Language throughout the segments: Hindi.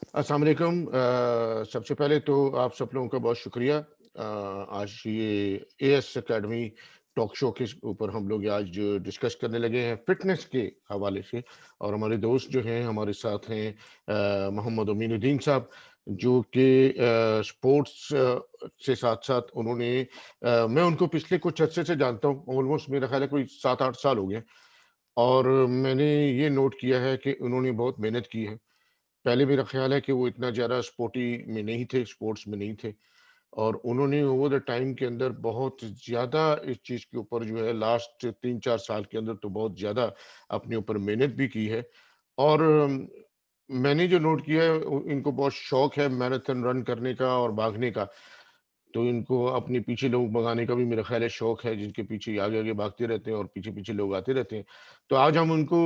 अस्सलाम वालेकुम। सबसे पहले तो आप सब लोगों का बहुत शुक्रिया। आज ये एएस एकेडमी टॉक शो के ऊपर हम लोग आज डिस्कस करने लगे हैं फिटनेस के हवाले से। और हमारे दोस्त जो हैं हमारे साथ हैं मोहम्मद अमीनुद्दीन साहब, जो कि स्पोर्ट्स से साथ साथ उन्होंने मैं उनको पिछले कुछ अर्से से जानता हूँ, ऑलमोस्ट मेरा ख्याल है कोई 7-8 साल हो गए। और मैंने ये नोट किया है कि उन्होंने बहुत मेहनत की है। पहले मेरा ख़्याल है कि वो इतना ज़्यादा स्पोर्टी में नहीं थे, स्पोर्ट्स में नहीं थे, और उन्होंने ओवर द टाइम के अंदर बहुत ज़्यादा इस चीज़ के ऊपर जो है लास्ट 3-4 साल के अंदर तो बहुत ज़्यादा अपने ऊपर मेहनत भी की है। और मैंने जो नोट किया है इनको बहुत शौक है मैराथन रन करने का और भागने का। तो इनको अपने पीछे लोग भगाने का भी मेरा ख़्याल है शौक है, जिनके पीछे आगे-आगे भागते रहते हैं और पीछे-पीछे लोग आते रहते हैं। तो आज हम उनको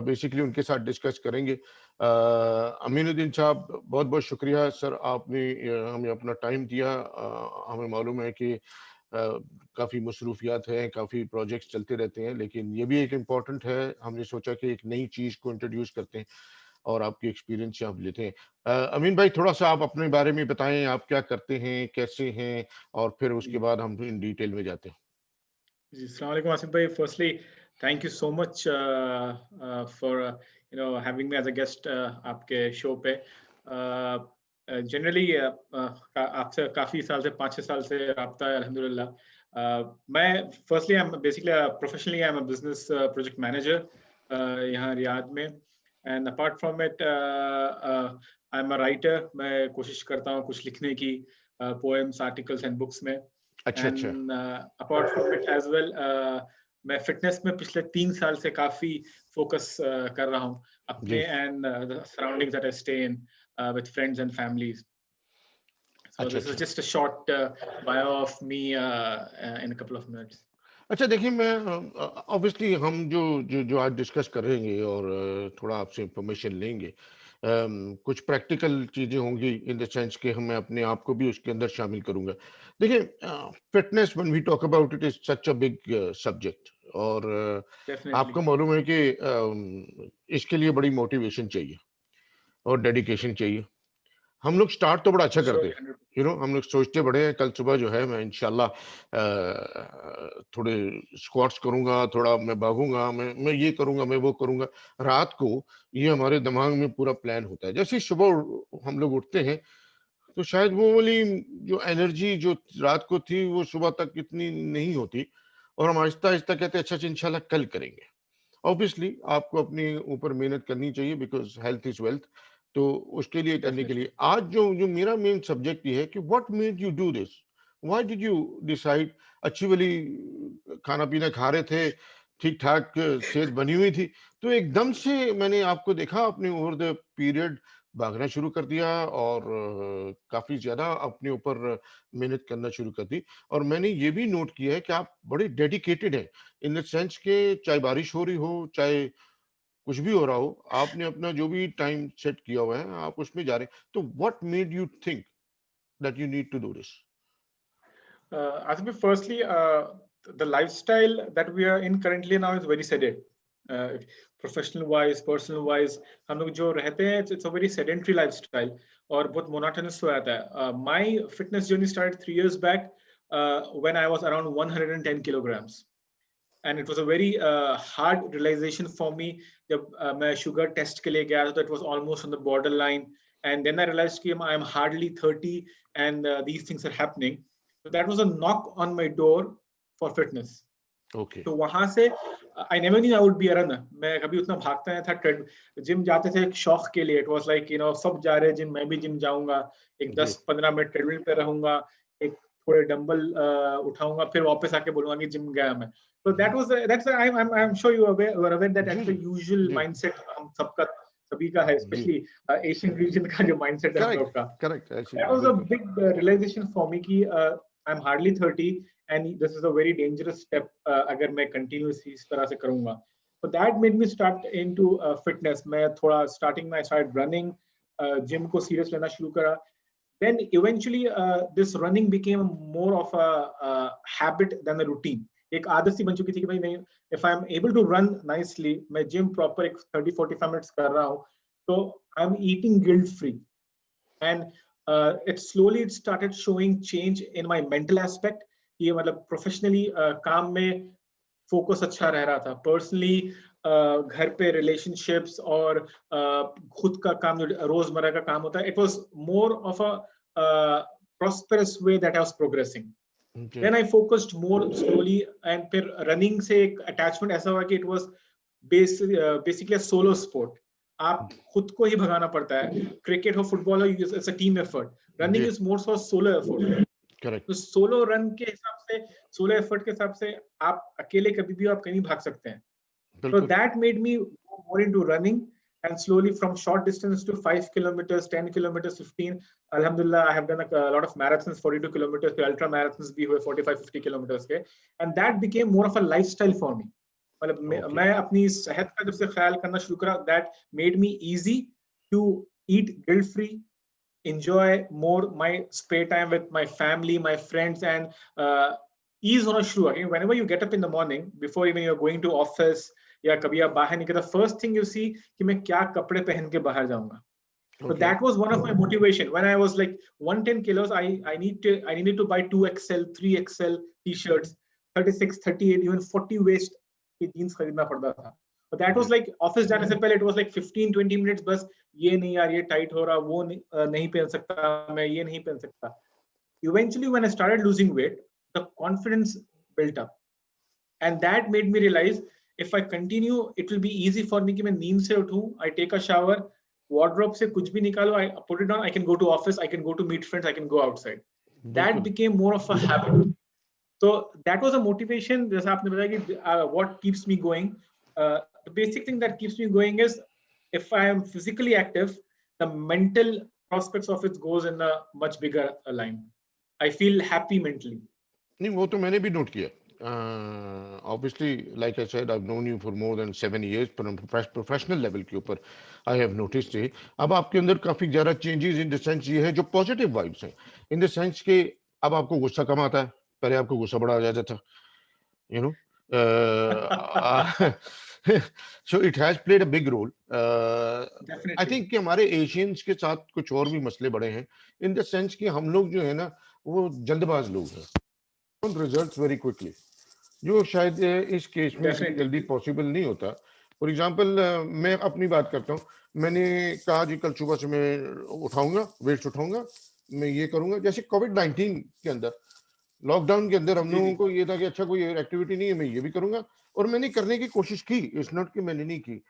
बेसिकली उनके साथ डिस्कस करेंगे। अमीनुद्दीन साहब, बहुत-बहुत शुक्रिया सर, आपने हमें अपना टाइम दिया। हमें मालूम है कि काफ़ी मसरूफ़ियात हैं, काफ़ी प्रोजेक्ट्स चलते रहते हैं, लेकिन ये भी एक इम्पोर्टेंट है। हमने सोचा कि एक नई चीज़ को इंट्रोड्यूस करते हैं और आपके एक्सपीरियंस से आप लेते हैं। अमीन भाई, थोड़ा-सा आप अपने बारे में बताएँ, आप क्या करते हैं, कैसे हैं? और फिर उसके जी बाद हम इन डिटेल में जाते हैं। जी, अस्सलाम वालेकुम आसिफ भाई। Firstly thank you so much for having me as a guest आपके शो पे। जनरली आपसे काफ़ी साल से 5-6 साल से राब्ता है अल्हम्दुलिल्लाह। मैं firstly I am basically professionally I am a business project manager यहाँ रियाद में। And apart from it I am a writer. मैं कोशिश करता हूँ कुछ लिखने की, पोएम्स, आर्टिकल्स एंड बुक्स में। अच्छा, अच्छा। And apart from it as well, मैं फिटनेस में पिछले 3 साल से काफी फोकस कर रहा हूँ अपने जी। And the surroundings that I stay in with friends and families. So अच्छा, this is अच्छा। just a short bio of me in a couple of minutes. अच्छा, देखिए, मैं ऑब्वियसली हम जो जो जो आज डिस्कस करेंगे और थोड़ा आपसे इन्फॉर्मेशन लेंगे। कुछ प्रैक्टिकल चीज़ें होंगी इन द सेंस कि हम मैं अपने आप को भी उसके अंदर शामिल करूँगा। देखिए, fitness when we talk about it is such a big subject. और Definitely. आपको मालूम है कि इसके लिए बड़ी मोटिवेशन चाहिए और डेडिकेशन चाहिए। हम लोग स्टार्ट तो बड़ा अच्छा करते Surely हैं। 100%. हम लोग सोचते बड़े हैं, कल सुबह जो है मैं इंशाल्लाह थोड़े स्क्वाट्स करूँगा, थोड़ा मैं भागूँगा, मैं ये करूँगा, मैं वो करूँगा। रात को ये हमारे दिमाग में पूरा प्लान होता है। जैसे ही सुबह हम लोग उठते हैं, तो शायद वो वाली जो एनर्जी जो रात को थी, वो सुबह तक इतनी नहीं होती, और हम आहिस्ता-आहिस्ता कहते हैं, अच्छा, अच्छा, इंशाल्लाह कल करेंगे। ऑब्वियसली आपको अपने ऊपर मेहनत करनी चाहिए, बिकॉज़ हेल्थ इज़ वेल्थ। तो उसके लिए करने के लिए Definitely. आज जो जो मेरा मेन सब्जेक्ट ये है कि what made you do this? Why did you decide? अच्छी वाली खाना-पीना खा रहे थे, ठीक-ठाक सेहत बनी हुई थी, तो एकदम से मैंने आपको देखा आपने ओवर द पीरियड भागना शुरू कर दिया और काफ़ी ज़्यादा अपने ऊपर मेहनत करना शुरू कर दी। और मैंने ये भी नोट किया है कि आप बड़े डेडिकेटेड हैं, इन द सेंस के चाहे बारिश हो रही हो, चाहे कुछ भी हो रहा हो, आपने अपना जो भी टाइम सेट किया हुआ है, आप उसमें जा रहे हैं। तो what made you think that you need to do this? I think firstly, the lifestyle that we are in currently now is very sedentary. Uh, Professional wise, personal wise, हम लोग जो रहते हैं, it's a very sedentary lifestyle और बहुत monotonous हो जाता है. My fitness journey started 3 years back when I was around 110 kilograms. And it was a very hard realization for me. जब मैं शुगर टेस्ट के लिए गया था, तो it was almost on the borderline. And then I realized कि I am hardly 30 and these things are happening. So that was a knock on my door for fitness. Okay. तो वहां से I never knew I would be a runner. मैं कभी उतना भागता नहीं था. जिम जाते थे एक शौक के लिए. इट वाज लाइक सब जा रहे हैं जिम, मैं भी जिम जाऊंगा. एक जी। 10-15 मिनट ट्रेडमिल पे रहूंगा, एक थोड़े डंबल उठाऊंगा, फिर वापस आके बोलूंगा कि जिम गया मैं. So that was that's I'm sure you are aware that ji, that's ji. the usual ji, mindset हम सबका सभी का है, जी। स्पेशली एशियन रीजन का जो mindset है हम करेक्ट, लोग का. करेक्ट, ऐसे That was a बिल्कुल। big realization for me कि I'm hardly 30 and this is a very dangerous step अगर मैं continuously इस तरह से करूँगा. So that made me start into fitness. मैं थोड़ा starting में I started running, gym को serious लेना शुरू करा. Then eventually this running became more of a habit than a routine. एक आदत सी बन चुकी थी कि भाई नहीं, if I'm able to run nicely, मैं gym proper एक 30-45 minutes कर रहा हूँ, तो I'm eating guilt free. and it slowly started showing change in my mental aspect. ये मतलब professionally काम में फोकस अच्छा रह रहा था, पर्सनली घर पे रिलेशनशिप्स और खुद का काम जो रोजमर्रा का काम होता है, it was more of a prosperous way that I was progressing. Okay. Then I focused more slowly, and फिर रनिंग से एक अटैचमेंट ऐसा हुआ कि it was basically a solo sport. आप खुद को ही भगाना पड़ता है. क्रिकेट हो, फुटबॉल हो, it's a team effort. Running is more for solo effort. Correct. तो सोलो रन के हिसाब से, सोलो एफर्ट के हिसाब से आप अकेले कभी भी आप कहीं भाग सकते हैं. So that made me more into running, and slowly from short distance to 5 kilometers, 10 kilometers, 15. Alhamdulillah, I have done a lot of marathons, 42 kilometers, ultra marathons bhi hue 45, 50 kilometers ke. And that became more of a lifestyle for me. मतलब मैं अपनी सेहत का जब से ख्याल करना शुरू करा, that made me easy to eat guilt free, enjoy more my spare time with my family, my friends, and ease होना शुरू हुआ. Whenever you get up in the morning, before even you're going to office या कभी आप बाहर निकले, फर्स्ट थिंग यू सी कि मैं क्या कपड़े पहन के बाहर जाऊंगा. So that was one of my motivation when I was like 110 kilos. I needed to buy 2XL, 3XL t-shirts, 36, 38, even 40 waist के jeans खरीदना पड़ता था. But that was like office जाने से पहले, it was like 15-20 minutes बस, ये नहीं यार, ये टाइट हो रहा, वो नहीं पहन सकता मैं, ये नहीं पहन सकता. Eventually when I started losing weight, the confidence built up, and that made me realize if I continue, it will be easy for me कि मैं नींद से उठूं, I take a shower, wardrobe से कुछ भी निकालो, I put it on, I can go to office, I can go to meet friends, I can go outside. That became more of a habit. So that was a motivation. जैसा आपने बताया कि what keeps me going. The basic thing that keeps me going is if I am physically active, the mental prospects of it goes in a much bigger line. I feel happy mentally. नहीं, वो तो मैंने भी नोट किया. Obviously, like I said, I've known you for more than 7 years, पर प्रोफेशनल लेवल के ऊपर I have noticed it. अब आपके अंदर काफी ज्यादा चेंजेस इन द सेंस ये है जो पॉजिटिव वाइब्स हैं, इन द सेंस के अब आपको गुस्सा कम आता है, पहले आपको गुस्सा बड़ा आ जाता था, you know. So it has played a big role. I think कि हमारे एशियंस के साथ कुछ और भी मसले बड़े हैं, इन द सेंस कि हम लोग जो है ना वो जल्दबाज लोग हैं, रिजल्ट्स वेरी क्विकली, जो शायद इस केस में जल्दी पॉसिबल नहीं होता. फॉर एग्जांपल मैं अपनी बात करता हूँ, मैंने कहा जी कल सुबह से मैं उठाऊंगा, वेट्स उठाऊंगा, मैं ये करूंगा. जैसे कोविड-19 के अंदर, लॉकडाउन के अंदर हम लोगों को ये था कि अच्छा कोई एक्टिविटी नहीं है, मैं ये भी करूंगा, और मैंने करने की कोशिश की. इट्स नॉट कि मैंने नहीं की,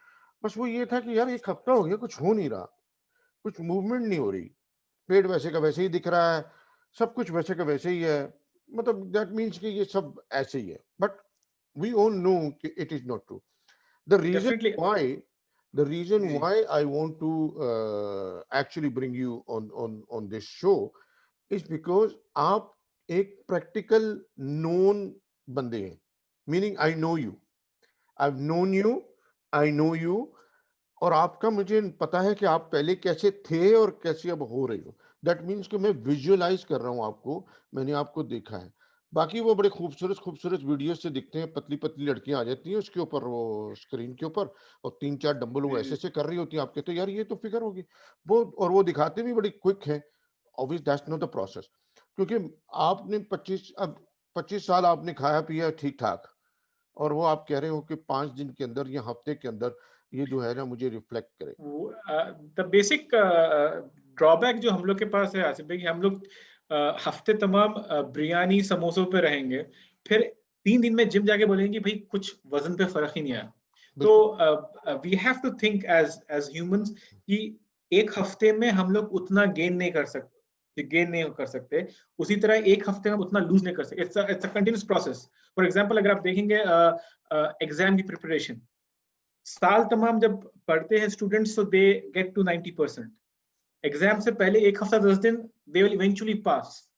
बस वो ये था कि यार एक हफ्ता हो गया कुछ हो नहीं रहा, कुछ मूवमेंट नहीं हो रही, पेट वैसे का वैसे ही दिख रहा है, सब कुछ वैसे का वैसे ही है, मतलब दैट मीन्स कि ये सब ऐसे ही है. बट वी ऑल नो कि it is not true. The reason why I want to actually bring you on this show is because आप एक प्रैक्टिकल नोन बंदे हैं. Meaning I know you, I know you, और आपका मुझे पता है कि आप पहले कैसे थे और कैसे अब हो रहे हो. दैट मीन्स कि मैं विजुअलाइज कर रहा हूं आपको, मैंने आपको देखा है. बाकी वो बड़े खूबसूरत वीडियो से दिखते हैं, पतली पतली लड़कियां आ जाती हैं उसके ऊपर, वो स्क्रीन के ऊपर, और 3-4 डंबल वो ऐसे कर रही होती हैं, आप कहते हो यार ये तो फिगर होगी वो, और वो दिखाते भी बड़ी क्विक है. Obvious that's not the process, क्योंकि आपने 25 साल आपने खाया पिया ठीक ठाक, और वो आप कह रहे हो कि 5 दिन के अंदर या हफ्ते के अंदर ये जो है ना मुझे रिफ्लेक्ट करे. द बेसिक ड्रॉबैक जो हम लोग के पास है आसिफ भाई, हम लोग हफ्ते तमाम बिरयानी समोसों पे रहेंगे, फिर 3 दिन में जिम जाके बोलेंगे भाई कुछ वजन पे फर्क ही नहीं आया. तो we have to think as humans कि एक हफ्ते में हम लोग उतना गेन नहीं कर सकते, उसी तरह एक हफ्ते में उतना लूज नहीं कर सकते. It's a continuous process. For example अगर आप देखेंगे एग्जाम की प्रिपरेशन, साल तमाम जब पढ़ते हैं स्टूडेंट्स, तो दे गेट टू 90%. एग्जाम से पहले एक हफ्ता 10 दिन दे विल इवेंचुअली पास.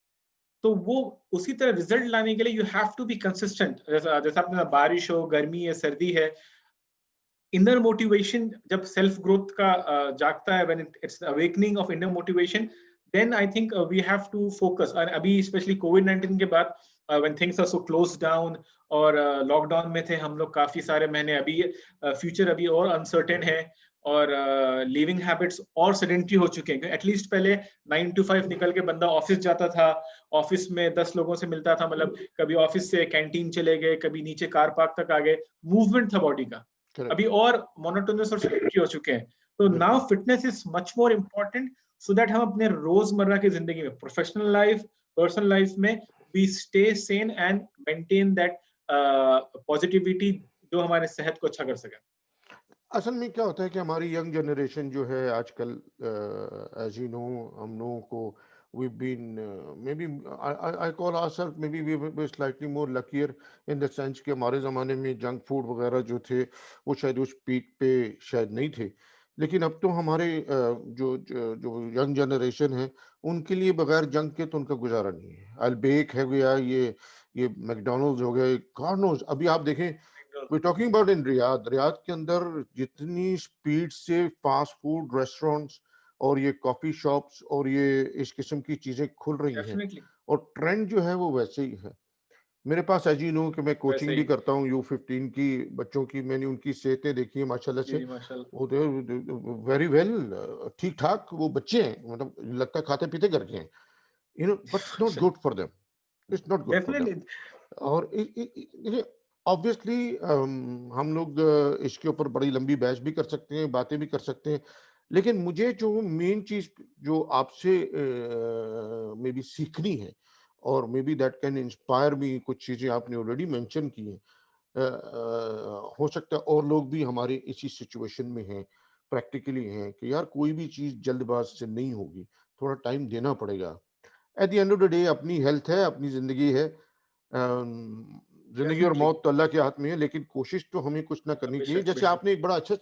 तो वो उसी तरह रिजल्ट लाने के लिए you have to be consistent. जैसा आपने बारिश हो, गर्मी है, सर्दी है, इनर मोटिवेशन जब सेल्फ ग्रोथ का जागता है, when it's awakening of inner motivation, then I think we have to focus. और अभी स्पेशली कोविड-19 के बाद when things are so close down, और लॉकडाउन में थे हम लोग काफी सारे महीने, अभी फ्यूचर अभी और अनसर्टेन है, और लिविंग हैबिट्स और सेडेंटरी हो चुके हैं। एटलीस्ट पहले 9 to 5 निकल के बंदा ऑफिस जाता था, ऑफिस में 10 लोगों से मिलता था, मतलब कभी ऑफिस से कैंटीन चले गए, कभी नीचे कार पार्क तक आ गए, मूवमेंट था बॉडी का। Correct. अभी और मोनोटोनस और सेडेंटरी हो चुके हैं। तो now fitness is much more important, so that हम अपने रोजमर्रा की जिंदगी में, प्रोफेशनल लाइफ, पर्सनल लाइफ में we stay sane and maintain that positivity जो हमारे सेहत को अच्छा कर सके। असल में क्या होता है कि हमारी यंग जनरेशन जो है आजकल, एज यू नो, हम लोगों को we been may be I call ourself may be we slightly more luckier in the sense कि हमारे ज़माने में जंक फूड वगैरह जो थे वो शायद उस पीक पे शायद नहीं थे, लेकिन अब तो हमारे जो जो, जो यंग जनरेशन है उनके लिए बगैर जंक के तो उनका गुजारा नहीं है। अल्बेक है गया, ये मैकडोनल्ड्स हो गया, गॉड नोज। अभी आप देखें, we talking about in Riyadh, Riyadh के अंदर जितनी स्पीड से फास्ट फूड रेस्टोरेंट्स और ये कॉफी शॉप्स और ये इस किस्म की चीजें खुल रही हैं, डेफिनेटली और ट्रेंड जो है वो वैसे ही है। मेरे पास एज यू नो कि मैं वैसे कोचिंग भी ही। करता हूँ U15 की बच्चों की, मैंने उनकी सेहतें देखी है माशाल्लाह जी से, जी माशाल्लाह। वो वेरी वेल, ठीक ठाक वो बच्चे हैं, मतलब लगता है खाते पीते करके हैं, you know, but it's not good for them, it's not good for them. Definitely. और ऑब्वियसली हम लोग इसके ऊपर बड़ी लंबी बहस भी कर सकते हैं, बातें भी कर सकते हैं, लेकिन मुझे जो मेन चीज जो आपसे मे बी सीखनी है, और may be that can inspire me, कुछ चीजें आपने ऑलरेडी मेंशन की हैं, हो सकता है और लोग भी हमारे इसी सिचुएशन में हैं, प्रैक्टिकली हैं कि यार कोई भी चीज जल्दबाज से नहीं होगी, थोड़ा टाइम देना पड़ेगा। Eight the end of the day अपनी हेल्थ है, अपनी जिंदगी है, जिंदगी और डेफिनेटली मौत तो अल्लाह के हाथ में है, लेकिन कोशिश तो हमें कुछ ना करनी चाहिए। बेशक जैसे बेशक। आपने एक बड़ा अच्छा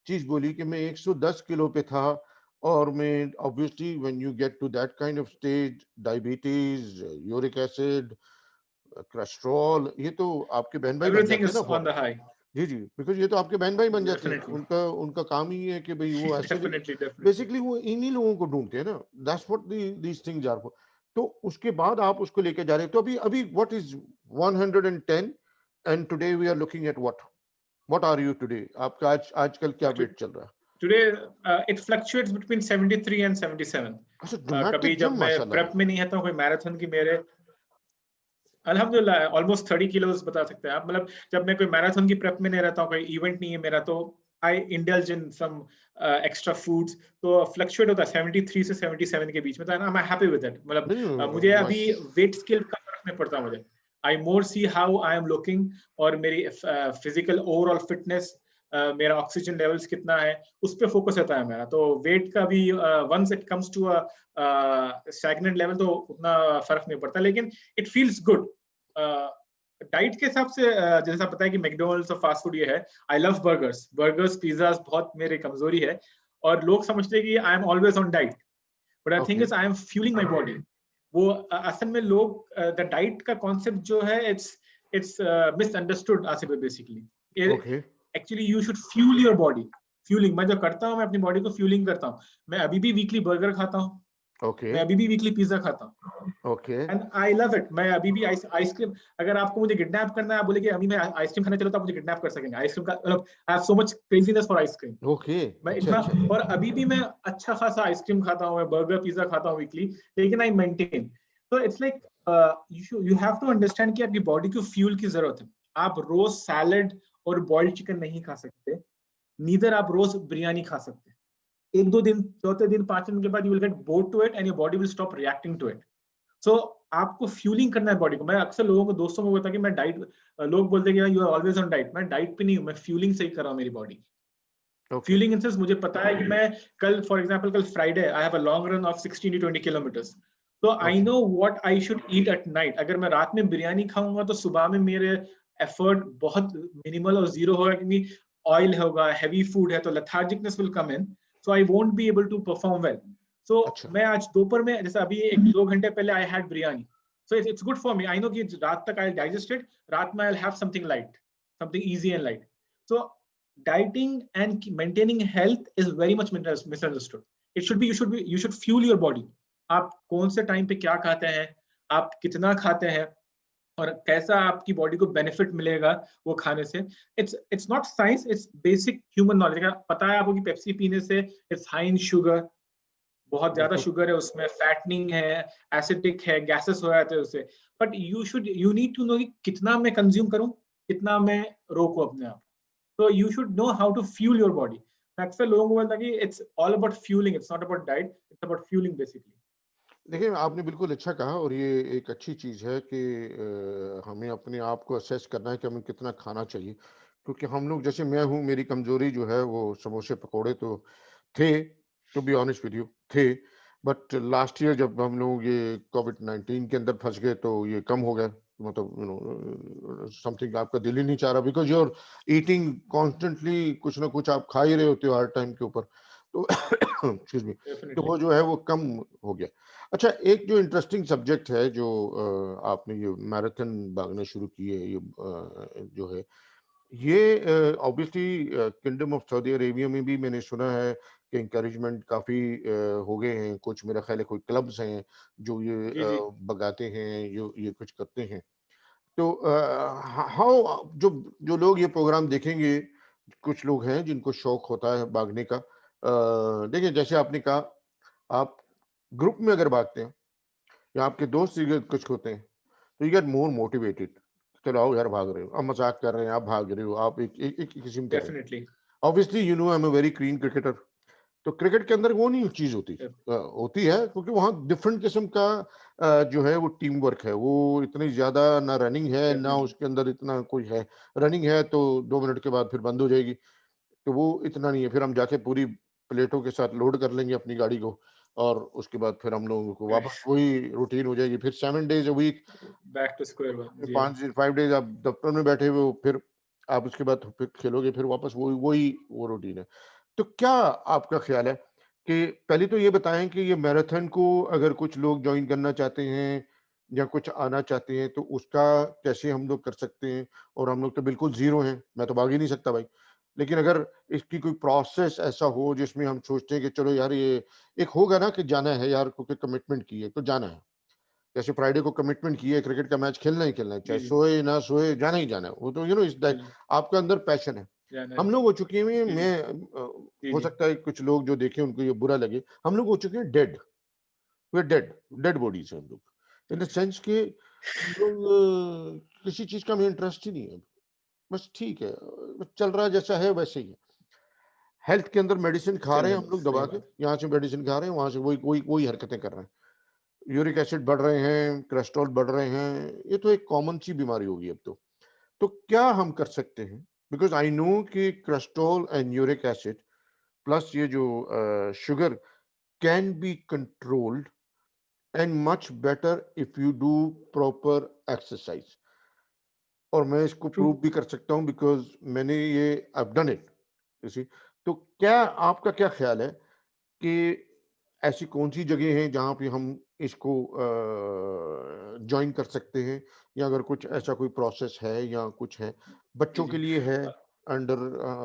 चीज बोली कि मैं 110 किलो पे था, और मैं obviously when you get to that kind of stage, diabetes, uric acid, cholesterol, ये तो आपके बहन भाई बन एवरीथिंग जाते हैं इज ना ऑन फौरन। The high. जी जी, बिकॉज ये तो आपके बहन भाई बन जाते हैं, डेफिनेटली उनका उनका काम ही है कि भाई वो ऐसे डेफिनेटली डेफिनेटली। बेसिकली वो इन्हीं लोगों को ढूंढते हैं ना, that's what these things are for. तो उसके बाद आप उसको लेके जा रहे हैं, तो अभी अभी what is 110, and today we are looking at what are you today, आपका आजकल क्या वेट चल रहा है? Today it fluctuates between 73 and 77। अच्छा, कभी ड्रामेटिक जब जंप, मैं माशाल्लाह। प्रेप में नहीं था, कोई मैराथन की मेरे अल्हम्दुलिल्लाह ऑलमोस्ट 30 किलोस बता सकते हैं आप। मतलब जब मैं कोई मैराथन की प्रेप में नहीं रहता हूँ, कोई इवेंट नहीं है मेरा, तो I indulge in some extra foods, तो फ्लक्चुएट होता है 73 से 77 के बीच में, तो I am happy with that. मतलब मुझे नहीं, अभी वेट स्केल का फर्क नहीं पड़ता मुझे। I more see how I am looking, और मेरी फिजिकल ओवरऑल फिटनेस, मेरा ऑक्सीजन लेवल्स कितना है, उस पर फोकस रहता है मेरा। तो वेट का भी once it comes to a stagnant level तो उतना फर्क नहीं पड़ता, लेकिन इट फील्स गुड। डाइट के हिसाब से जैसा पता है कि मैकडोनल्ड्स और फास्ट फूड ये है, I love burgers, burgers pizzas बहुत मेरी कमजोरी है, और लोग समझते हैं कि I am always on diet, but I think okay is I am fuelling my body. वो असल में लोग द डाइट का कॉन्सेप्ट जो है, it's misunderstood Asif, basically okay actually you should fuel your body. Fuelling मैं जो करता हूँ, मैं अपनी बॉडी को फ्यूलिंग करता हूँ। मैं अभी भी वीकली बर्गर खाता हूँ, ओके मैं अभी भी वीकली पिज्जा खाता हूँ, okay and I love it. मैं अभी भी आइसक्रीम, अगर आपको मुझे किडनैप करना है, आप बोले कि अभी मैं आइसक्रीम खाने चलो, तो आप मुझे किडनैप कर सकेंगे। आइसक्रीम का मतलब I have so much craziness for ice cream. Okay, मैं अच्छा इतना, अच्छा। और अभी भी मैं अच्छा खासा आइसक्रीम खाता हूँ, मैं बर्गर पिज्जा खाता हूँ वीकली, लेकिन आई मेंटेन। तो it's like you have to understand कि आपकी बॉडी को फ्यूल की जरूरत है। आप रोज सैलड और बॉइल्ड चिकन नहीं खा सकते, नीदर आप रोज बिरयानी खा सकते। एक दो दिन, चौथे दिन, पांचवें दिन के बाद you will get bored to it and your body will stop reacting to it. So आपको फ्यूलिंग करना है बॉडी को। मैं अक्सर लोगों को, दोस्तों को बोलता कि मैं डाइट, लोग बोलते हैं कि you are always on diet. मैं डाइट पे नहीं हूँ, मैं फ्यूलिंग सही कर रहा हूँ मेरी बॉडी की। ओके फ्यूलिंग इन सेंस, मुझे पता है कि मैं कल, फॉर एग्जांपल कल Friday, I have a long run of 16 to 20 kilometres, तो I okay know what I should eat at night. अगर मैं रात में बिरयानी खाऊंगा तो सुबह में मेरे एफर्ट बहुत मिनिमल और जीरो होगा, क्योंकि ऑयल होगा, हैवी फूड है, तो lethargicness will come in, so I won't be able to perform well. So अच्छा मैं आज दोपहर में, जैसे अभी एक दो घंटे पहले I had biryani, so it's good for me. I know कि रात तक आई डाइजेस्ट इट, रात में I have something light, something easy and light. So dieting and maintaining health is very much misunderstood. It should be, you should fuel your body. आप कौन से टाइम पे क्या खाते हैं, आप कितना खाते हैं, और कैसा आपकी बॉडी को बेनिफिट मिलेगा वो खाने से। It's not science, it's basic human knowledge. पता है आपको कि पेप्सी पीने से इट्स हाई इन शुगर, बहुत ज्यादा बिल्कुल। शुगर है उसमें, फैटनिंग है, एसिडिक है, गैसेस हो जाते हैं उससे। But you need to know कि कितना मैं कंज्यूम करूं, कितना मैं रोकूं अपने आप। तो you should know how to fuel your body. अक्सर लोगों को बोलता है कि it's all about fuelling, it's not about diet, it's about fuelling basically. देखिए, आपने बिल्कुल अच्छा कहा और ये एक अच्छी चीज़ है कि हमें अपने आप को असेस करना है कि हमें कितना खाना चाहिए। क्योंकि हम लोग, जैसे मैं हूँ, मेरी कमज़ोरी जो है वो समोसे पकोड़े तो थे, to be honest with you, थे। बट लास्ट ईयर जब हम लोग ये कोविड-19 के अंदर फँस गए तो ये कम हो गया। मतलब समथिंग आपका दिल ही नहीं चाह रहा, because you are eating constantly, कुछ ना कुछ आप खा ही रहे होते हो हर टाइम के ऊपर। तो एक्सक्यूज़ मी, तो डेफिनेटली। वो जो है वो कम हो गया। अच्छा, एक जो इंटरेस्टिंग सब्जेक्ट है जो आपने ये मैराथन भागना शुरू की है, ये जो है ये obviously kingdom of Saudi Arabia में भी मैंने सुना है कि एनकरेजमेंट काफ़ी हो गए हैं। कुछ मेरा ख्याल है कोई क्लब्स हैं जो ये जी जी। भगाते हैं, जो ये कुछ करते हैं। तो हाउ जो जो लोग ये प्रोग्राम देखेंगे, कुछ लोग हैं जिनको शौक होता है भागने का। देखिए, जैसे आपने कहा, आप ग्रुप में अगर भागते हैं या आपके दोस्त ही कुछ होते हैं, तो यू गेट मोर मोटिवेटेड। चलो आओ यार, भाग रहे हो, आप मजाक कर रहे हैं, आप भाग रहे हो, आप एक किस्म कर रहे हैं। Definitely. Obviously you know I am a very clean cricketer. तो क्रिकेट के अंदर वो नहीं चीज होती। होती है क्योंकि वहाँ डिफरेंट किस्म का जो है वो टीम वर्क है। वो इतनी ज्यादा ना रनिंग है, ना डेफिनेटली। उसके अंदर इतना कोई है। रनिंग है तो 2 मिनट के बाद फिर बंद हो जाएगी। तो वो इतना नहीं है। फिर हम जाके पूरी प्लेटों के साथ लोड कर लेंगे अपनी गाड़ी को, और उसके बाद फिर हम लोगों को वापस वही रूटीन हो जाएगी। फिर 7 days a week, back to square one, जी। 5 दिन 5 डेज आप दफ्तर में बैठे हुए हो, फिर आप उसके बाद फिर खेलोगे, फिर वापस वही वही वो रूटीन है। तो क्या आपका ख्याल है कि पहले तो ये बताएं कि ये मैराथन को अगर कुछ लोग ज्वाइन करना चाहते हैं या कुछ आना चाहते हैं तो उसका कैसे हम लोग कर सकते हैं? और हम लोग तो बिल्कुल ज़ीरो हैं, मैं तो भाग ही नहीं सकता भाई। लेकिन अगर इसकी कोई प्रोसेस ऐसा हो जिसमें हम सोचते हैं कि चलो यार, ये एक होगा ना कि जाना है यार, क्योंकि कमिटमेंट की है तो जाना है। जैसे फ्राइडे को कमिटमेंट की है, क्रिकेट का मैच खेलना ही खेलना है, चाहे जी जी। सोए ना सोए, जाना ही जाना है। वो तो इस दैट जी, आपके अंदर पैशन है। जाना है। हम लोग हो चुके हैं, जी जी। मैं जी हो जी। सकता है कुछ लोग जो देखें उनको ये बुरा लगे, हम लोग हो चुके हैं डेड। वे डेड, डेड बॉडीज हैं हम लोग, इन द सेंस कि हम लोग किसी चीज का हमें इंटरेस्ट ही नहीं है। बस ठीक है, बस चल रहा है जैसा है वैसे ही है। हेल्थ के अंदर मेडिसिन खा चल रहे हैं रहा हम है, लोग सही दबा के, बात। यहाँ से मेडिसिन खा रहे हैं, वहां से वही वही वही हरकतें कर रहे हैं। यूरिक एसिड बढ़ रहे हैं, कोलेस्ट्रॉल बढ़ रहे हैं, ये तो एक कॉमन सी बीमारी होगी अब तो। तो क्या हम कर सकते हैं? बिकॉज आई नो कि cholesterol and uric acid plus ये जो sugar can be controlled and much better if you do proper exercise. और मैं इसको ट्रू। प्रूव भी कर सकता हूँ बिकॉज मैंने ये आई डन इट, इसी। तो क्या आपका क्या ख्याल है कि ऐसी कौन-सी जगह है जहाँ पे हम इसको जॉइन कर सकते हैं? या अगर कुछ ऐसा कोई प्रोसेस है या कुछ है, जी बच्चों जी। के लिए है, अंडर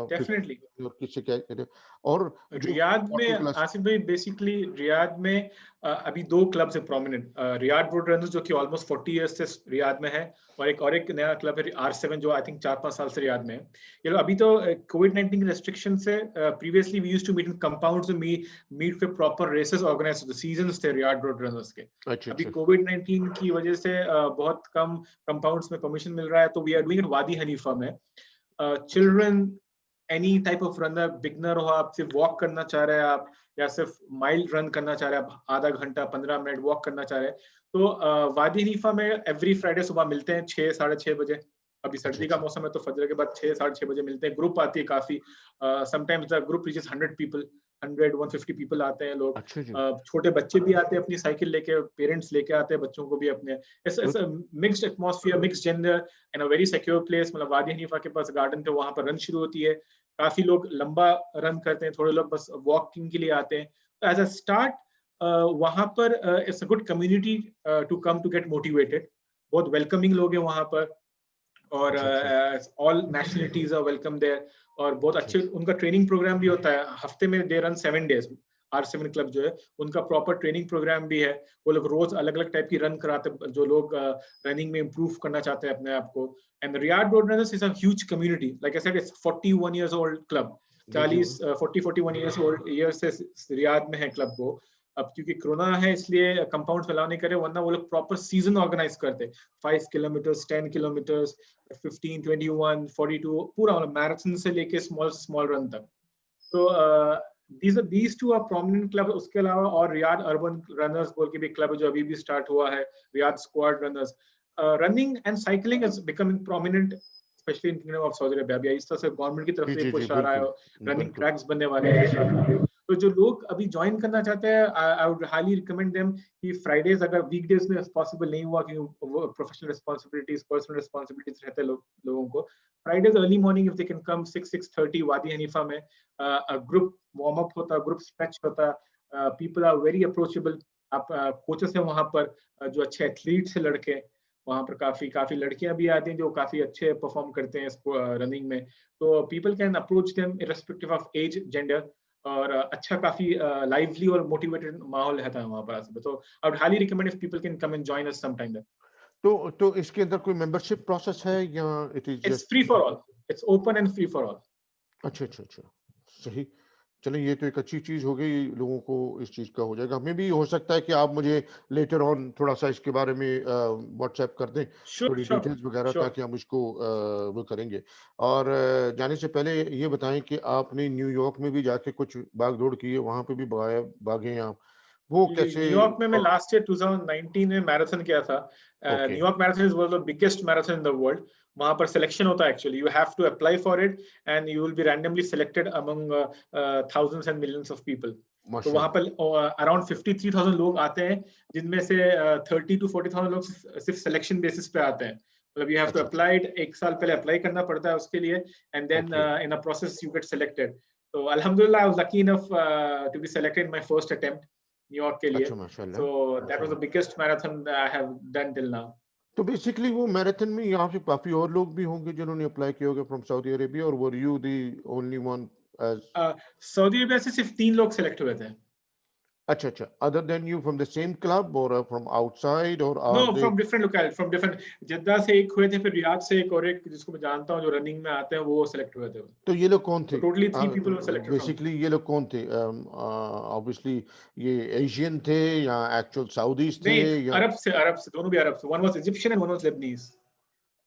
डेफिनेटली। 15 और किससे क्या कहते हैं? और जो रियाद 40 में प्लस। आसिफ भाई, बेसिकली रियाद में अभी दो क्लब्स है प्रोमिनेंट। रियाद रोड रनर्स जो कि ऑलमोस्ट 40 इयर्स से रियाद में है, और एक नया क्लब है R7 जो आई थिंक 4-5 साल से रियाद में है। ये लोग अभी तो कोविड-19 रेस्ट्रिक्शन से, previously we used to meet in compounds में meet for proper races organise, the seasons थे रियाद रोड रनर्स के। अच्छा, अभी अच्छा। कोविड-19 की वजह से बहुत कम कंपाउंड्स में परमिशन मिल रहा है, तो वी आर डूइंग इट वादी हनीफा में। अच्छा, children, any type of runner, beginner हो, आप सिर्फ वॉक करना चाह रहे हैं आप, या सिर्फ माइल्ड रन करना चाह रहे हैं आप, आधा घंटा 15 मिनट वॉक करना चाह रहे हैं, तो वादी हनीफा में एवरी फ्राइडे सुबह मिलते हैं 6-6:30 बजे। अभी अच्छा, सर्दी का अच्छा। मौसम है तो फजर के बाद 6-6:30 बजे मिलते हैं। ग्रुप आती है काफी, sometimes the group reaches 100 people, 100-150 people आते हैं लोग। अच्छा जी। छोटे बच्चे भी आते हैं अपनी साइकिल लेके, पेरेंट्स लेके आते हैं बच्चों को भी अपने। Good. Mixed atmosphere, mixed gender, in a very secure place. मतलब वादी हनीफा के पास गार्डन पे, वहां पर रन शुरू होती है। काफी लोग लंबा रन करते हैं, थोड़े लोग बस वॉकिंग के लिए आते हैं। तो एज अ स्टार्ट वहां पर it's a good community to come to get motivated. बहुत वेलकमिंग लोग हैं वहां पर, और अच्छा, अच्छा। All nationalities are welcome there. और बहुत अच्छा, अच्छे अच्छा। उनका ट्रेनिंग प्रोग्राम भी होता है, हफ्ते में they run 7 days. R7 club जो है उनका प्रॉपर ट्रेनिंग प्रोग्राम भी है। वो लोग रोज अलग अलग टाइप की रन कराते हैं, जो लोग रनिंग में इंप्रूव करना चाहते हैं अपने आप को। And Riyadh road Runners is a huge community, like I said it's 41 years old club. जी जी 41 ईयर्स से रियाद में है क्लब वो। अब क्योंकि कोरोना है इसलिए कंपाउंड अलाउ नहीं करे, वरना वो लोग प्रॉपर सीजन ऑर्गेनाइज करते, 5 किलोमीटर, 10 किलोमीटर, 15, 21, 42, पूरा मैराथन से लेके स्मॉल स्मॉल रन तक। तो these two are prominent clubs। उसके अलावा और रियाद अर्बन रनर्स बोल के भी क्लब जो अभी भी स्टार्ट हुआ है, Riyadh squad runners. Running and cycling is becoming prominent, specially in kingdom of Saudi Arabia. अभी इस तरह से गवर्नमेंट की तरफ जी से जी जी, पुश आ रहा है, बिल्कुल रनिंग बिल्कुल। ट्रैक्स बनने वाले हैं। तो जो लोग अभी ज्वाइन करना चाहते हैं, आई वुड हाईली रिकमेंड देम कि फ्राइडेज, अगर वीकडेज में पॉसिबल नहीं हुआ क्योंकि प्रोफेशनल रिस्पांसिबिलिटीज, पर्सनल रिस्पांसिबिलिटीज रहते लोगों को, Fridays early morning if they can come 6-6:30 Wadi Hanifa में ग्रुप वार्म अप होता, ग्रुप स्ट्रेच होता। People are very approachable. आप कोचेस है वहां पर, जो अच्छे एथलीट्स है लड़के, वहां पर काफी काफी लड़कियां भी आती हैं जो काफी अच्छे परफॉर्म करते हैं रनिंग में। तो people can approach them irrespective of age, gender, और अच्छा काफी लाइवली और मोटिवेटेड माहौल रहता है वहां पर। तो I would highly recommend if people can come and join us some time there. तो इसके अंदर कोई मेंबरशिप प्रोसेस है या it is it's just? Free for all, it's open and free for all. अच्छा अच्छा अच्छा, सही। चलें, ये तो एक अच्छी चीज़ हो गई, लोगों को इस चीज़ का हो जाएगा। हमें भी हो सकता है कि आप मुझे लेटर ऑन थोड़ा-सा इसके बारे में व्हाट्सएप कर दें, श्योर थोड़ी श्योर डिटेल्स वगैरह, श्योर। ताकि हम इसको वो करेंगे। और जाने से पहले ये बताएँ कि आपने न्यूयॉर्क में भी जाके कुछ भाग-दौड़ की है, वहाँ पे भी भागे हैं आप, वो जी, कैसे? न्यूयॉर्क में मैं और लास्ट ईयर 2019 में मैराथन किया था। Okay, New York marathon is one of the biggest marathon in the world. वहां पर सिलेक्शन होता है actually, you have to apply for it and you will be randomly selected among thousands and millions of people. तो वहां माशाल्लाह। पर अराउंड 53,000 लोग आते हैं, जिनमें से 30 to 40,000 लोग सिर्फ सिलेक्शन बेसिस पे आते हैं। मतलब यू हैव टू अच्छा, अच्छा, अप्लाई, एक साल पहले अप्लाई करना पड़ता है उसके लिए, and then okay. In a process you get selected. तो अल्हम्दुलिल्लाह I was lucky enough to be selected in my first attempt New York के लिए। अच्छा, माशाल्लाह, So that was the माशाल्लाह। biggest marathon that I have done till now. तो बेसिकली वो मैराथन में यहाँ से काफ़ी और लोग भी होंगे जिन्होंने अप्लाई किया होगा फ्रॉम सऊदी अरेबिया, और were you the only one as? Saudi Arabia से सिर्फ 3 लोग सेलेक्ट हुए थे। अच्छा, अच्छा। Other than you, from the same club or from outside, or no, are they? From different locality, from different. जद्दा से एक हुए थे, फिर रियाद से एक, और एक जिसको मैं जानता हूँ जो रनिंग में आते हैं, वो सेलेक्ट हुए थे। तो ये लोग कौन तो थे? Totally 3 people were selected from. Basically ये लोग कौन थे? ऑब्वियसली ये एशियन थे या एक्चुअल सऊदीज़ थे नहीं, या? अरब से दोनों भी अरब से। One was Egyptian and one was Lebanese.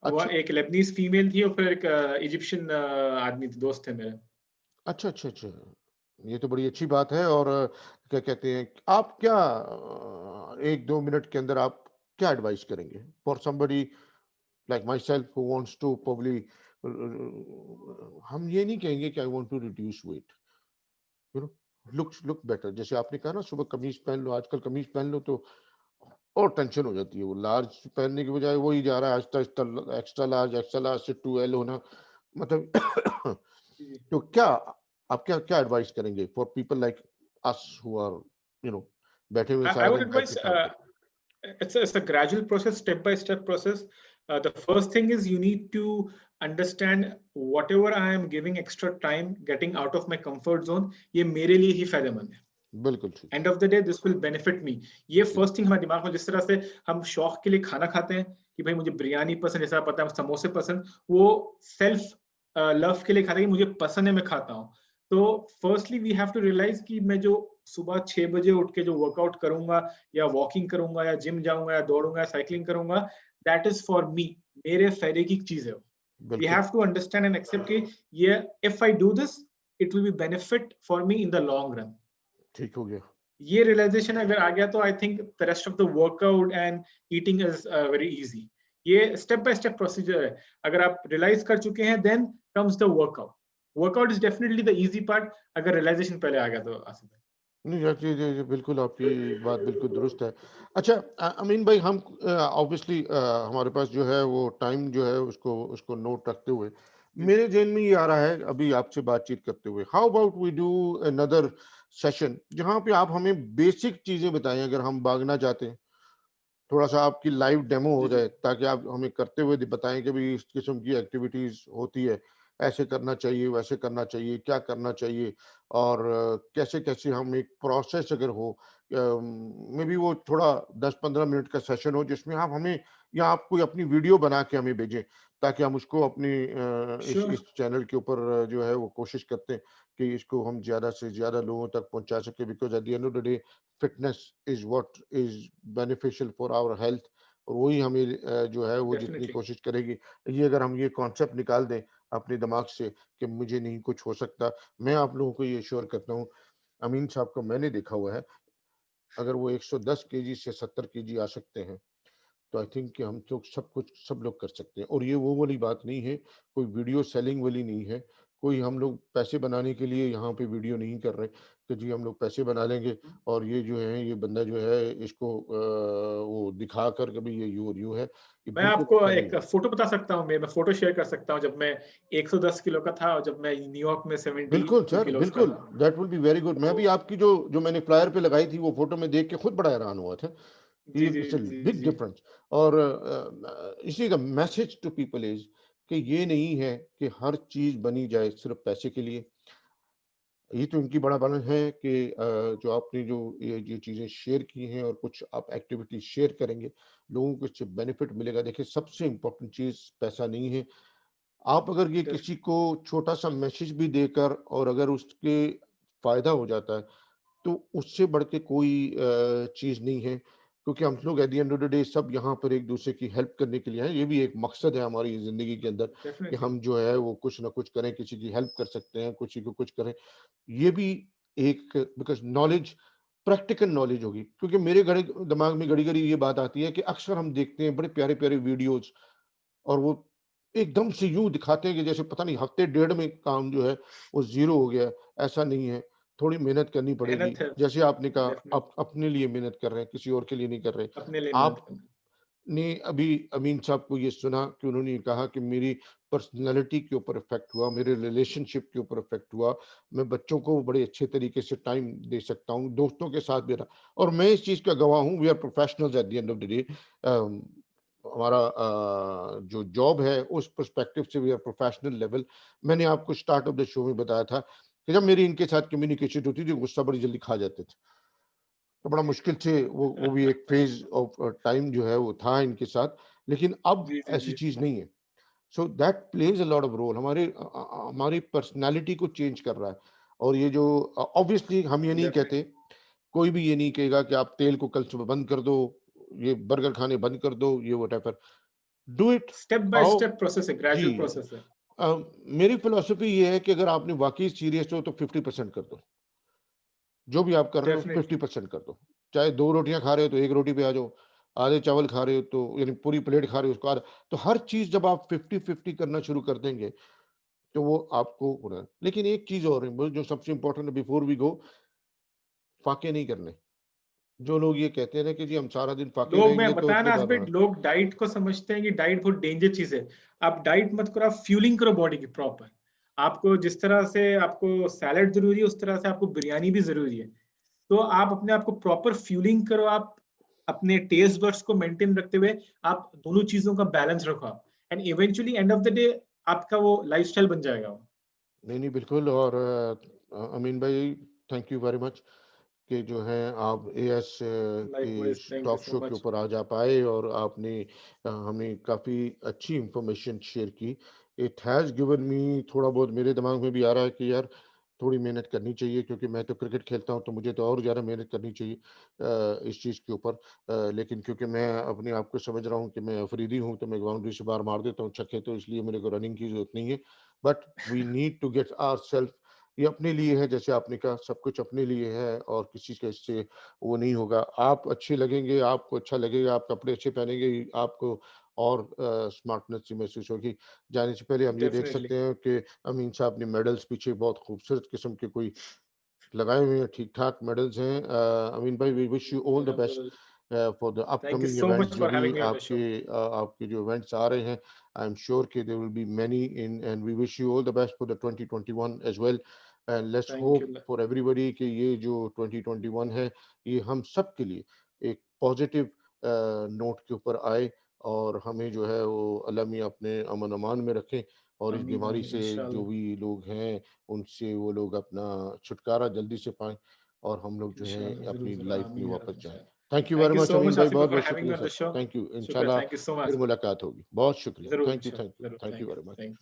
वो अच्छा, एक लेबनीज फीमेल थी और फिर एक इजिप्शियन आदमी थे, दोस्त थे मेरे। अच्छा, अच्छा, अच्छा। ये तो बड़ी अच्छी बात है। और क्या कहते हैं, आप क्या 1-2 मिनट के अंदर आप क्या एडवाइस करेंगे for somebody like myself who wants to probably, हम ये नहीं कहेंगे कि I want to reduce weight, you know, look better. जैसे आपने कहा ना, सुबह कमीज पहन लो, आजकल कमीज पहन लो तो और टेंशन हो जाती है। वो लार्ज पहनने के बजाय वही जा रहा है आहिस्ता आहिस्ता, एक्स्ट्रा लार्ज से 2L होना, मतलब जी। तो क्या आप क्या क्या एडवाइस करेंगे for people like us who are, you know, बैठे हुए I सारा would दिन बैठ के advise काम करते it's a gradual process, step by step process. The first thing is you need to understand whatever I am giving extra time getting out of my comfort zone, ये मेरे लिए ही फायदेमंद है। हैं? बिल्कुल ठीक। End of the day this will benefit me. ये जी फर्स्ट थिंग हमारे दिमाग में, जिस तरह से हम शौक के लिए खाना खाते हैं कि भाई मुझे बिरयानी पसंद, जैसा पता है समोसे पसंद, वो सेल्फ लव के लिए खाते हैं कि मुझे पसंद है, मैं खाता हूँ। तो firstly we have to realise कि मैं जो सुबह 6 बजे उठ के जो वर्कआउट करूंगा, या वॉकिंग करूंगा, या जिम जाऊंगा, या दौड़ूंगा, या साइकिलिंग करूंगा, दैट इज फॉर मी, मेरे फायदे की चीज है। वी बिल्कुल have to understand and accept कि ये, if I do this, it will be benefit for me in the long run. ठीक हो गया। ये रियलाइजेशन अगर आ गया तो I think the rest of the workout and eating is very easy. ये स्टेप बाय स्टेप प्रोसीजर है। अगर आप रियलाइज कर चुके हैं, then comes the workout. Workout is definitely the easy part, अगर रियलाइजेशन पहले आ गया तो आसिफ भाई। नहीं यार, जी बिल्कुल, आपकी बात बिल्कुल दुरुस्त है। अच्छा, अमीन भाई, हम ऑब्वियसली हमारे पास जो है वो टाइम जो है उसको उसको नोट रखते हुए जी मेरे ज़हन में ये आ रहा है अभी आपसे बातचीत करते हुए, how about we do another session जहाँ पे आप हमें बेसिक चीज़ें बताएं। अगर हम भागना चाहते हैं, थोड़ा सा आपकी लाइव डेमो हो जी जी जाए, ताकि आप हमें करते हुए बताएं कि भी इस किस्म की एक्टिविटीज होती है, ऐसे करना चाहिए, वैसे करना चाहिए, क्या करना चाहिए और कैसे-कैसे हम एक प्रोसेस अगर हो मे बी वो थोड़ा 10-15 मिनट का सेशन हो जिसमें आप हमें या आप कोई अपनी वीडियो बना के हमें भेजें, ताकि हम उसको अपनी इस श्योर, चैनल के ऊपर जो है वो कोशिश करते हैं कि इसको हम ज़्यादा से ज़्यादा लोगों तक पहुँचा सकें because at the end of the day fitness is what is beneficial for our health और वही हमें जो है वो जितनी डेफिनिटली। कोशिश करेगी, ये अगर हम ये कॉन्सेप्ट निकाल दें अपने दिमाग से कि मुझे नहीं कुछ हो सकता, मैं आप लोगों को ये एश्योर करता हूँ, अमीन साहब को मैंने देखा हुआ है, अगर वो 110 केजी से 70 केजी आ सकते हैं, तो आई थिंक कि हम लोग सब कुछ सब लोग कर सकते हैं और ये वो वाली बात नहीं है, कोई वीडियो सेलिंग वाली नहीं है, कोई हम लोग पैसे बनाने के लिए यहाँ पे वीडियो नहीं कर रहे कि जी हम लोग पैसे बना लेंगे और ये जो है ये बंदा जो है इसको वो दिखाकर कभी ये यूँ और यूँ है, ये मैं बिल्कुल आपको ऐसा नहीं एक है। फ़ोटो बता सकता हूँ, मैं फ़ोटो शेयर कर सकता हूँ जब मैं 110 किलो का था और जब मैं न्यूयॉर्क में बिल्कुल 72 सर, किलोज़ का बिल्कुल, था। That will be very good. मैं तो भी आपकी जो जो मैंने फ्लायर पे लगाई थी वो फ़ोटो में देख के खुद बड़ा हैरान हुआ था। जी, ये जी, इट्स अ जी, बिग जी। डिफरेंस और इसी का मैसेज टू पीपल इज़ कि ये नहीं है कि हर चीज़ बनी जाए सिर्फ़ पैसे के लिए। ये तो इनकी बड़ापन है कि जो आपने जो ये चीज़ें शेयर की हैं और कुछ आप एक्टिविटी शेयर करेंगे, लोगों को इससे बेनिफिट मिलेगा। देखिए सबसे इम्पोर्टेंट चीज़ पैसा नहीं है। आप अगर ये डेफ किसी को छोटा-सा मैसेज भी देकर और अगर उसके फ़ायदा हो जाता है तो उससे बढ़ के कोई चीज़ नहीं है, क्योंकि हम लोग eight the end of the day सब यहाँ पर एक-दूसरे की हेल्प करने के लिए हैं। ये भी एक मकसद है हमारी ज़िंदगी के अंदर कि डेफिनिटली। हम जो है वो कुछ न कुछ करें, किसी की हेल्प कर सकते हैं, किसी को कुछ करें। ये भी एक बिकॉज़ नॉलेज प्रैक्टिकल नॉलेज होगी, क्योंकि मेरे घड़ी दिमाग में घड़ी-घड़ी ये बात आती है कि अक्सर हम देखते हैं बड़े प्यारे-प्यारे वीडियोज़ और वो एकदम से यूँ दिखाते हैं कि जैसे पता नहीं हफ्ते डेढ़ में काम जो है वो ज़ीरो हो गया है, ऐसा नहीं है। थोड़ी मेहनत करनी पड़ेगी। मेहनत है, जैसे आपने कहा आप डेफिनिटली। अपने लिए मेहनत कर रहे हैं, किसी और के लिए नहीं कर रहे। अपने लिए मेहनत करना। आपने अभी अमीन साहब को ये सुना कि उन्होंने कहा कि मेरी पर्सनैलिटी के ऊपर इफ़ेक्ट हुआ, मेरे रिलेशनशिप के ऊपर इफ़ेक्ट हुआ। मैं बच्चों को बड़े अच्छे तरीके से टाइम दे सकता हूँ, दोस्तों के साथ भी रहा और मैं इस चीज़ का गवाह हूँ, we are professionals at the end of the day. हमारा जो जॉब है उस पर्सपेक्टिव से वी आर प्रोफेशनल लेवल। मैंने आपको स्टार्ट ऑफ द शो में बताया था कि जब मेरी इनके साथ कम्युनिकेशन होती थी, गुस्सा बड़ी जल्दी खा जाते थे। तो बड़ा मुश्किल से वो भी एक फ़ेज़ ऑफ टाइम जो है वो था इनके साथ, लेकिन अब जी, जी, ऐसी जी। चीज़ नहीं है। So that plays a lot of role हमारी पर्सनैलिटी को चेंज कर रहा है और ये जो ऑब्वियसली हम ये नहीं कहते, डेफिनिटली। कोई भी ये नहीं कहेगा कि आप तेल को कल सुबह बंद कर दो, ये बर्गर खाने बंद कर दो, ये whatever. Do it, step by आओ स्टेप प्रोसेस है, जी। ग्रेजुअल प्रोसेस है। अ, मेरी फिलॉसफी ये है कि अगर आपने वाक़ई सीरियस हो तो 50% कर दो। जो भी आप कर रहे हो डेफिनिटली। 50% कर दो। चाहे 2 रोटियाँ खा रहे हो तो 1 रोटी पे आ जाओ, आधे चावल खा रहे हो तो यानी पूरी प्लेट खा रहे हो उसको आधा, तो हर चीज़ जब आप 50-50 करना शुरू कर देंगे, तो वो आपको होना है। लेकिन एक चीज़ और है वो जो सबसे इम्पोर्टेंट है बिफोर वी गो, फाके नहीं करने। जो लोग ये कहते हैं ना कि जी हम सारा दिन फाके लोग, मैं रहेंगे तो बताया उसके ना बाद आसिफ, हाँ, लोग डाइट को समझते हैं कि डाइट बहुत डेंजर चीज है। आप डाइट मत करो, आप फ्यूलिंग करो बॉडी की प्रॉपर। आपको जिस तरह से आपको सैलड जरूरी है, उस तरह से आपको बिरयानी भी जरूरी है। तो आप अपने आप को प्रॉपर फ्यूलिंग करो, आप अपने टेस्ट बड्स को मेंटेन रखते हुए आप दोनों चीजों का बैलेंस रखो आप, and eventually and of the day आपका वो लाइफस्टाइल बन जाएगा वो। नहीं बिल्कुल और अमीन भाई थैंक यू वेरी मच कि जो है आप एएस के likewise, thank you talk so show के मच। ऊपर आज आप आए और आपने हमें काफ़ी अच्छी इंफॉर्मेशन शेयर की। इट हैज़ गिवन मी थोड़ा बहुत मेरे दिमाग में भी आ रहा है कि यार थोड़ी मेहनत करनी चाहिए क्योंकि मैं तो क्रिकेट खेलता हूँ तो मुझे तो और ज़्यादा मेहनत करनी चाहिए इस चीज़ के ऊपर। लेकिन क्योंकि मैं अपने आप को समझ रहा हूँ कि मैं अफरीदी हूँ तो मैं बाउंड्री से बाहर मार देता हूँ छक्के, तो इसलिए मेरे को रनिंग की ज़रूरत नहीं है। But we need to get ourself, ये अपने लिए है जैसे आपने कहा सब कुछ अपने लिए है और किसी के इससे वो नहीं होगा। आप अच्छे लगेंगे, आपको अच्छा लगेगा, आप कपड़े अच्छे पहनेंगे, आपको और स्मार्टनेस सी महसूस होगी। जाने से पहले हम ये देख डेफिनेटली। सकते हैं कि अमीन साहब ने मेडल्स पीछे बहुत खूबसूरत किस्म के कोई लगाए हुए हैं, ठीक-ठाक मेडल्स हैं। अमीन भाई we wish you all the best अल्हम्दुलिल्लाह। For the thank you upcoming so events much जो फॉर भी हैविंग मी ऑन द आपके शो। आपके जो इवेंट्स आ रहे हैं। आई एम श्योर कि there will be many in and we wish you all the best for the 2021 as well and let's thank hope you. For everybody कि ये जो 2021 है, ये हम सब के लिए एक पॉजिटिव नोट के ऊपर आए और हमें जो है वो अल्लाह मियाँ अपने अमन-अमान में रखें और इस आमीन बीमारी आमीन से जो इंशाल्लाह भी लोग हैं उनसे वो लोग अपना छुटकारा जल्दी से पाएं और हम लोग जो है इंशाल्लाह जरूर अपनी जरूर लाइफ में आमीन या वापस रब्बल जाएं। आलमीन। Thank you very thank you much so अमीन मच भाई, आसिफ बहुत फॉर बहुत हैविंग मी शुक्रिया on sir. The show. Thank you, शुक्रिया, इंशाल्लाह थैंक यू सो फिर मच। मुलाकात होगी। बहुत शुक्रिया, जरूर थैंक यू, इंशाल्लाह, थैंक यू, जरूर thank you thank very much. Thank